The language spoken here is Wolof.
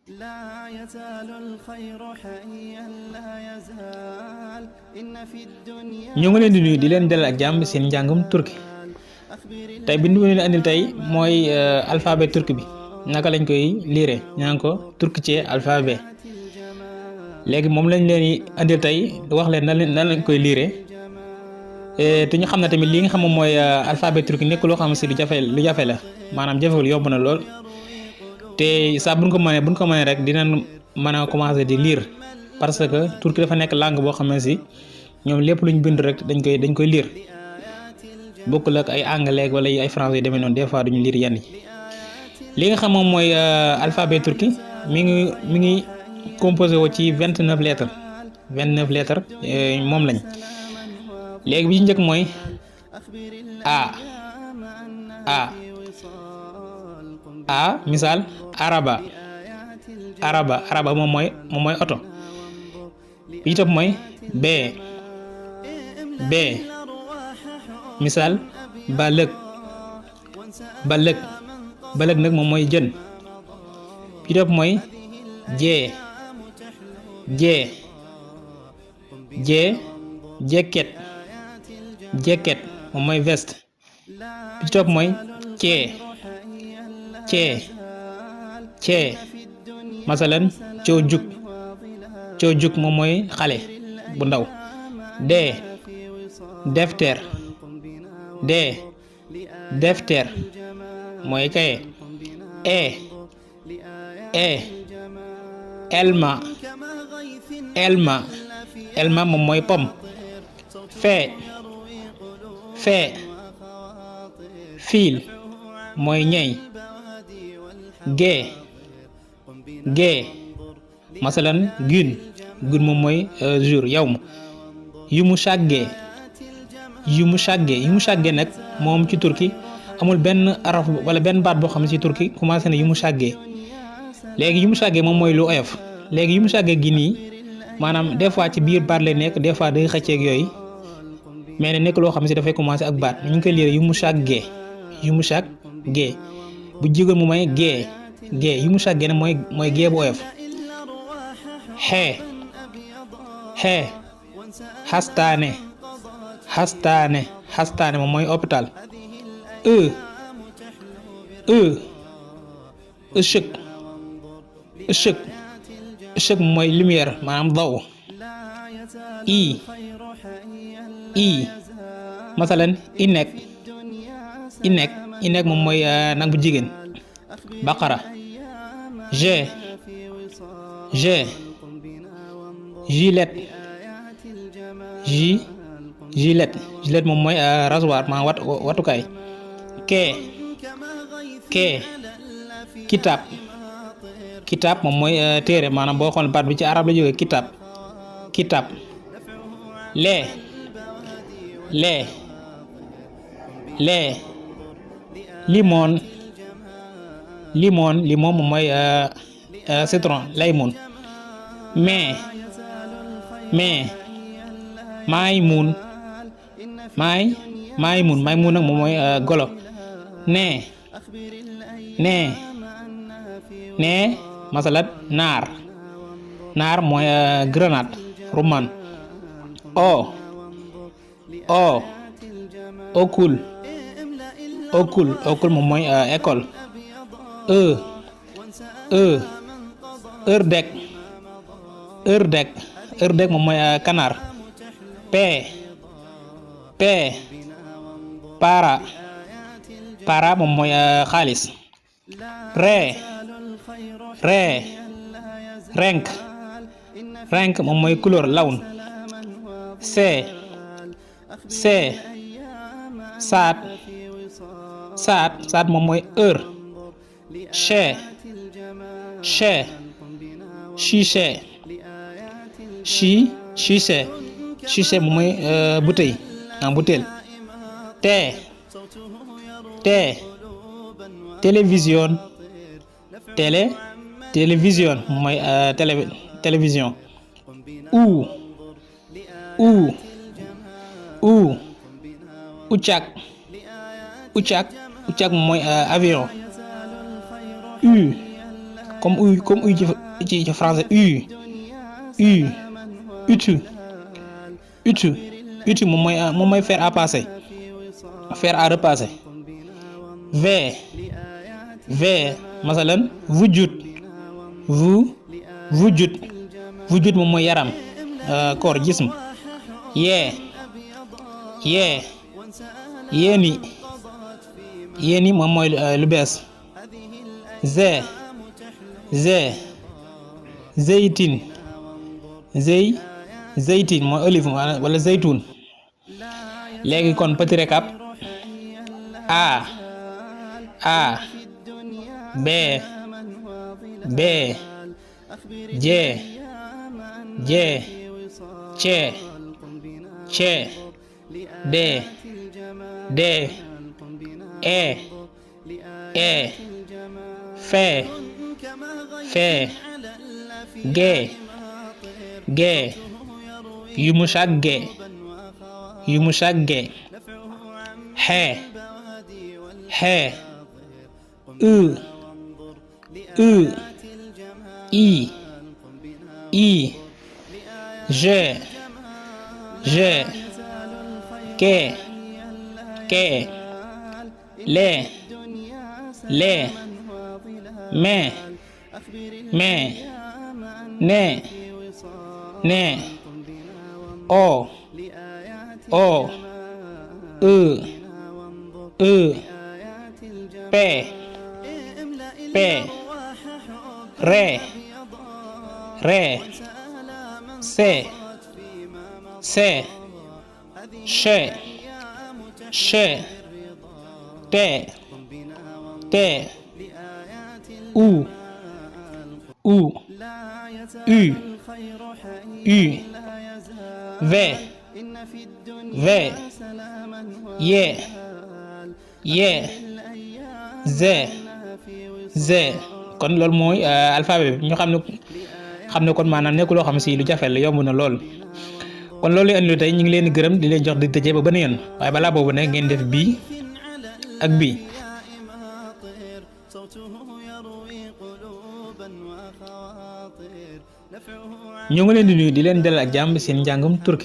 لا يزال الخير حيا لا يزال إن في الدنيا ñu ngi leen di nuyu di leen dalal ak jàmm seen njàngum turki tey bi ñu leen andil tey mooy alphabet turc bi naka lañ koy liire ñaan ko turkice alphabet léegi moom lañ leen di andil tey wax leen nan lañ koy liire te ñu xam ne tamit li nga xam moom mooy alphabet turc nekk loo xam si lu jafe la maanaam jafewul yomb na lool te saa buñ ko mënee rek dinañ mën a commencer di lire parce que turki dafa nekk langue boo xam ne si ñoom lépp luñ bind rek dañ koy lire bokkul ak ay anglais wala ay français yu demee noonu des fois duñu lire yenn yi li nga xam moom mooy alphabet turki mi ngi composé woo ci 29 lettres moom lañ léegi bi ci njëkk mooy a misaal araba moom mooy oto bi topp mooy b misaal balëg nag moom mooy jën bi topp mooy jeket moom mooy veste bi topp mooy cee masalan coo juk moom mooy xale bu ndaw defter mooy kaye elma moom mooy pom fiil mooy ñey gee masalan gun moom mooy jour yawm yu mu shàggee nag moom ci turki amul benn araf wala benn baat boo xam ne ci turki commencé na yu mu shàggee léegi yu mu shàggee moom mooy lu oyof léegi yu mu shàggee gi nii maanaam des fois ci biir baat lay nekk des fois day xëcceeg yooyu mais ne nekk loo xam ne si dafay commencé ak baat ñu ngi koy liire yu mu shàggee bu jigéen mu may gee yu mu shàggee nag mooy gee bu oyof xee xastaane moom mooy hôpital ëchëg moom mooy lumière maanaam daw masalan inek moom mooy nag bu jigéen baqara gilet moom mooy rasoir ma watukaay kee kitaab moom mooy téere maanaam boo xool baat bi ci arab la jógee kitaab lee limon moom mooy citron laymun maymun nag moom mooy golo nee masalat naar mooy grenade rumman okul moom mooy école ördek moom mooy canard para moom mooy xaalis renk moom mooy couleur lawn saat moom mooy heure chiche moom mooy bouteille télévision moom mooy télévision ucak moom mooy avion comme u ci français ut moom mooy faire à passer, faire à repasser. v masalan wujud moom mooy yaram, corps, jism. yéeni moom mooy lu bees. zeytin mooy olive wala zeytun. léegi kon petit récap: a b j c d e f g yumusagge he i je ke le me ne o pe re se she te u v ye z. kon loolu mooy alphabet bi ñu xam ne kon maanaam nekk loo xam si lu jafe la, yomb na lool. kon loolu andi lu tey ñu ngi leen di gërëm di leen jox di tëjee ba beneen yoon, waaye balaa boobu nag ngeen def bii ak bii. ñoo ngi leen di nuyu di leen dalal ak jàmm seen njàngum turki.